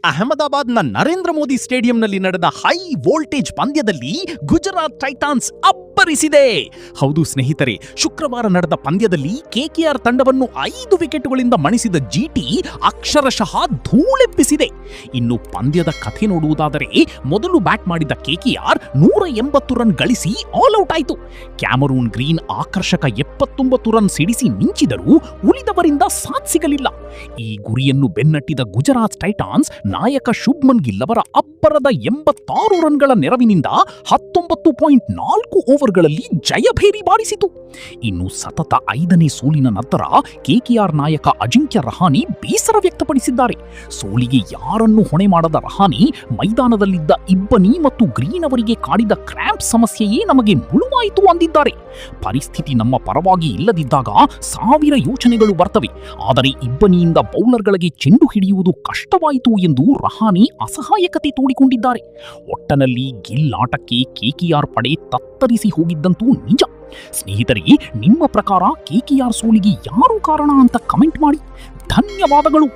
ಅಹಮದಾಬಾದ್ನ ನರೇಂದ್ರ ಮೋದಿ ಸ್ಟೇಡಿಯಂನಲ್ಲಿ ನಡೆದ high voltage ಪಂದ್ಯದಲ್ಲಿ Gujarat Titans ಅಬ್ಬರಿಸಿದೆ. ಹೌದು ಸ್ನೇಹಿತರೆ, ಶುಕ್ರವಾರ ನಡೆದ ಪಂದ್ಯದಲ್ಲಿ ಕೆಕೆಆರ್ ತಂಡವನ್ನು 5 ವಿಕೆಟ್ಗಳಿಂದ ಮಣಿಸಿದ ಜಿಟಿ ಅಕ್ಷರಶಃ ಧೂಳೆಬ್ಬಿಸಿದೆ. ಇನ್ನು ಪಂದ್ಯದ ಕಥೆ ನೋಡುವುದಾದರೆ, ಮೊದಲು ಬ್ಯಾಟ್ ಮಾಡಿದ ಕೆಕೆಆರ್ 180 ರನ್ ಗಳಿಸಿ ಆಲ್ ಔಟ್ ಆಯಿತು. ಕ್ಯಾಮರೂನ್ ಗ್ರೀನ್ ಆಕರ್ಷಕ 79 ರನ್ ಸಿಡಿಸಿ ಮಿಂಚಿದರೂ ಉಳಿದವರಿಂದ ಸಾಥ್ ಸಿಗಲಿಲ್ಲ. ಈ ಗುರಿಯನ್ನು ಬೆನ್ನಟ್ಟಿದ ಗುಜರಾತ್ ಟೈಟಾನ್ಸ್ ನಾಯಕ ಶುಭ್ಮನ್ ಗಿಲ್ ಅವರ ಅಬ್ಬರದ 86 ರನ್ಗಳ ನೆರವಿನಿಂದ 19.4 ಓವರ್ಗಳಲ್ಲಿ ಜಯಭೇರಿ ಬಾರಿಸಿತು. ಇನ್ನು ಸತತ 5ನೇ ಸೋಲಿನ ನಂತರ ಕೆಕೆಆರ್ ನಾಯಕ ಅಜಿಂಕ್ಯ ರಹಾನೆ ಬೇಸರ ವ್ಯಕ್ತಪಡಿಸಿದ್ದಾರೆ. ಸೋಲಿಗೆ ಯಾರನ್ನೂ ಹೊಣೆ ಮಾಡದ ರಹಾನೆ ಮೈದಾನದಲ್ಲಿದ್ದ ಇಬ್ಬನಿ ಮತ್ತು ಗ್ರೀನ್ ಅವರಿಗೆ ಕಾಡಿದ ಕ್ರ್ಯಾಂಪ್ ಸಮಸ್ಯೆಯೇ ನಮಗೆ ಮುಳುವಾಯಿತು ಅಂದಿದ್ದಾರೆ. ಪರಿಸ್ಥಿತಿ ನಮ್ಮ ಪರವಾಗಿ ಇಲ್ಲದಿದ್ದಾಗ 1000 ಯೋಚನೆಗಳು ಬರ್ತವೆ, ಆದರೆ ಇಬ್ಬನಿಯಿಂದ ಬೌಲರ್ಗಳಿಗೆ ಚೆಂಡು ಹಿಡಿಯುವುದು ಕಷ್ಟವಾಯಿತು ಎಂದು ರಹಾನೆ ಅಸಹಾಯಕತೆ ತೋಡಿಕೊಂಡಿದ್ದಾರೆ. ಒಟ್ಟನಲ್ಲಿ ಗಿಲ್ ಆಟಕ್ಕೆ ಕೆಕೆಆರ್ ಪಡೆ ತತ್ತರಿಸಿ ಹೋಗಿದ್ದಂತೂ ನಿಜ. ಸ್ನೇಹಿತರೆ, ನಿಮ್ಮ ಪ್ರಕಾರ ಕೆಕೆಆರ್ ಸೋಲಿಗೆ ಯಾರು ಕಾರಣ ಅಂತ ಕಮೆಂಟ್ ಮಾಡಿ. ಧನ್ಯವಾದಗಳು.